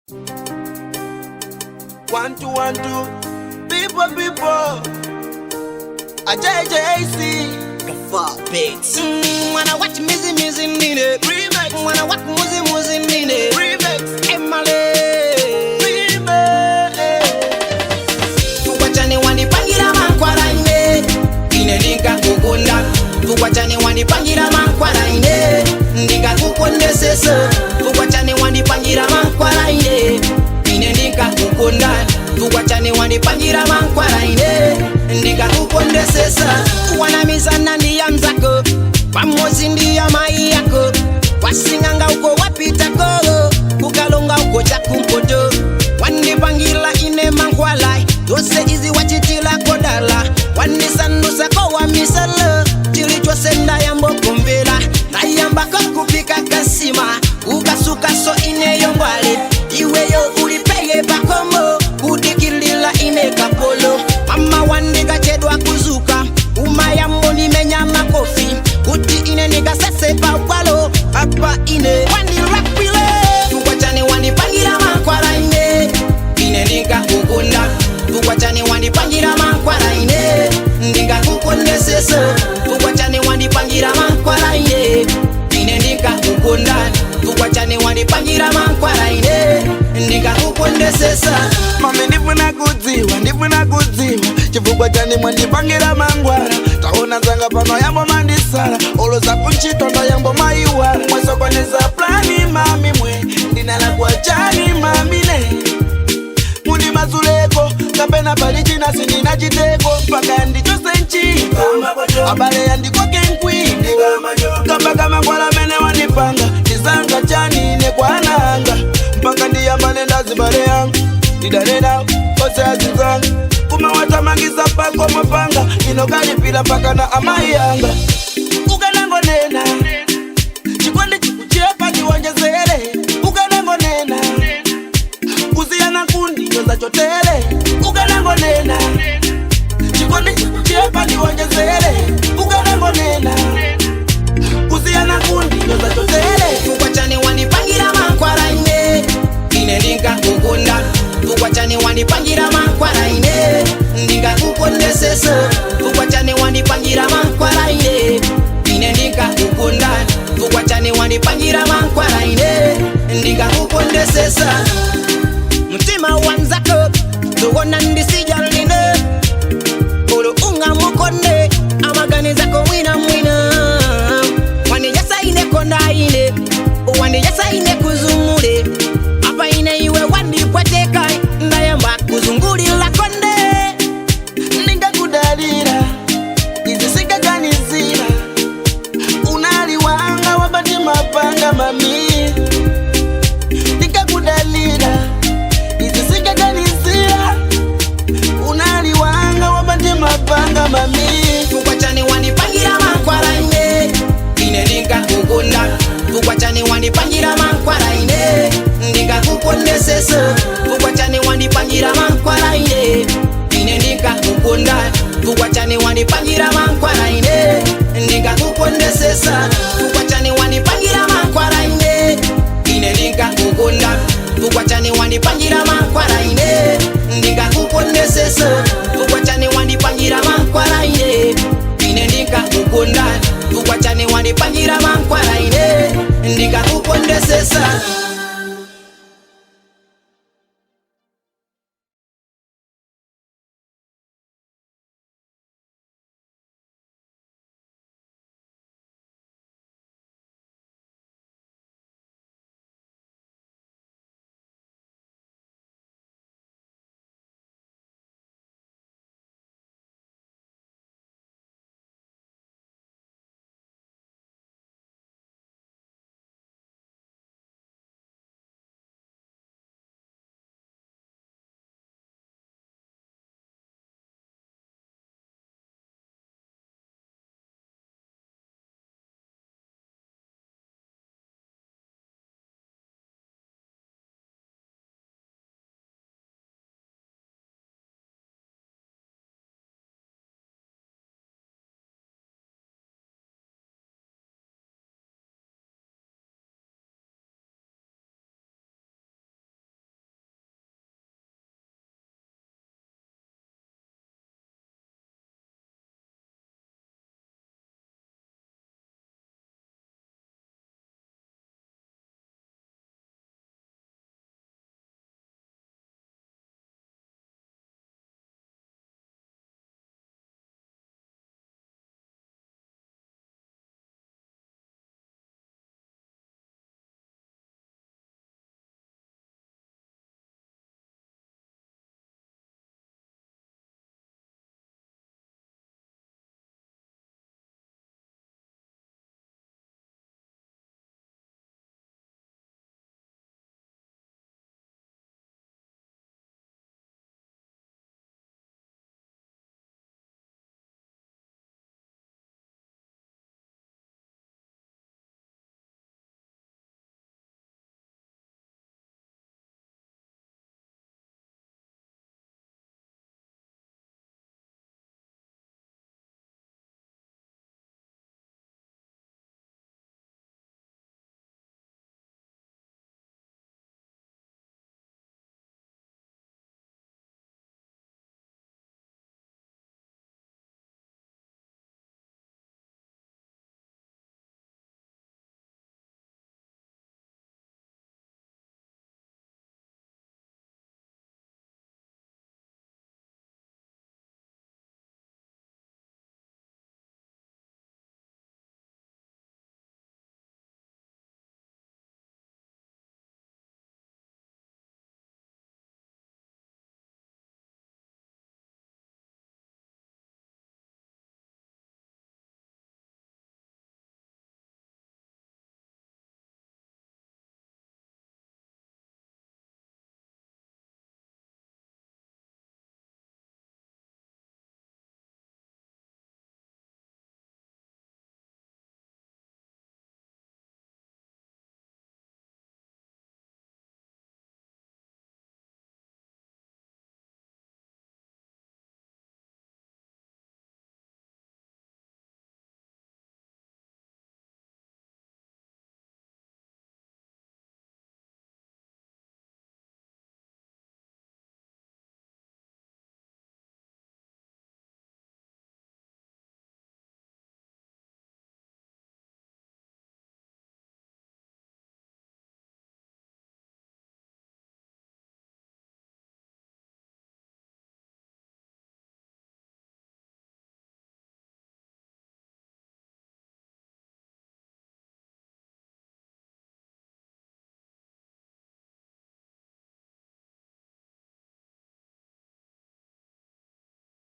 1, 2, 1, 2. People. A JJC. Gaffa Beats. Wanna watch music in it. Remix. Wanna watch music in it. Remix. Emale. Remix. Tukwachane wanipangira mankwara ine. Inenika kukunda. Tukwachane wanipangira mankwara ine. Ndika kukondesesa. Tukwachane wanipangira mankwara ine. Inenika kukunda. Tukwachane wanipangira mankwara ine. Ndika kukondesesa. Wanamizana ndiya mzako. Pamozi ndiya mai yako. Wasinganga uko wapitako. Kukalonga uko chakumpoto. Wanipangila ine mankwalai. Dose izi wachitila kodala. Wanisanusa kwa misala. Chilichwa senda yambo kumbila. Na yambako kupika kasima. Ukasuka so ine yombale. Iweyo ulipege bakomo. Kudikilila ine kapolo. Mama wandika chedwa kuzuka. Umayambo ni menya makofi. Kuti ine niga sase pa walo. Apa ine wani rapile. Tukwachane wanipangira mankwara ine. Ine niga kukunda. Tukwachane wanipangira mankwara ine. Niga kukondesesa. Tukwachane wanipangira mankwara ine. Ine niga kukunda. Tukwachane wanipangira mankwara ine. Niga kukondesesa. Mami ndifuna kudziwa chifukwa chani mwandipangira mangwara. Taona zanga pano yambo mandisara. Oloza kunchitondo yambo maiwara. Mwesokoneza plani mami mwe. Ndinala kwa chani mami ne. Muni mazuleko kapena palichina sinina chiteko. Paka ndichose nchiko abale yandikoke nkwinde. Kamba mangwara mene wanipanga. Nizanga chani ne kwa nanga. Mpaka ndiyambane ndazibale yangu. Didanena kose azizanga. Kuma watamangiza pako mapanga. Inokalipila paka na amai yanga. Ukanango nena chikondi chikuchepa chiwonjezele. Ukanango nena kuziyana kundi yoza chotele. Ukanango nena chikondi chikuchepa chiwonjezele. Ukanango nena kuziyana kundi yoza chotele. Tukwachane wanipangira mankwara ine. Ine ndinga kukunda. Tukwachane wanipangira mankwara ine. Ndinga kukondesesa. Tukwachane wanipangira mankwara ine. Ine ndinga kukunda. Tukwachane wanipangira mankwara ine. Ndinga kukondesesa. Mtima wanzako tuwona ndisijaline. Ulu unga mukonde amagani zako wina mwina. Wanijasa ine konda ine. Wanijasa ine kuzumule. Apa ine iwe wandi kwateka. Ndayamba kuzunguli la konde. Ninga kudalira izisika kanizira. Unali wanga wabati mapanga mami. Ninga kudalira izisika kanizira. Unali wanga wabati mapanga mami. Tukwachane wanipangira mankwara ine. Ine ndinga kukunda. Tukwachane wanipangira mankwara ine. Ndinga kukondesesa. Tukwachane wanipangira mankwara ine. Ine ndinga kukunda. Tukwachane wanipangira mankwara ine. Ndinga kukondesesa. Tukwachane wanipangira mankwara ine. Ine ndinga kukunda. Tukwachane wanipangira mankwara ine. Ndinga kukondesesa. Tukwachane wanipangira mankwara ine. Ine ndinga kukunda. Tukwachane wanipangira mankwara ine. Ndinga kukondesesa.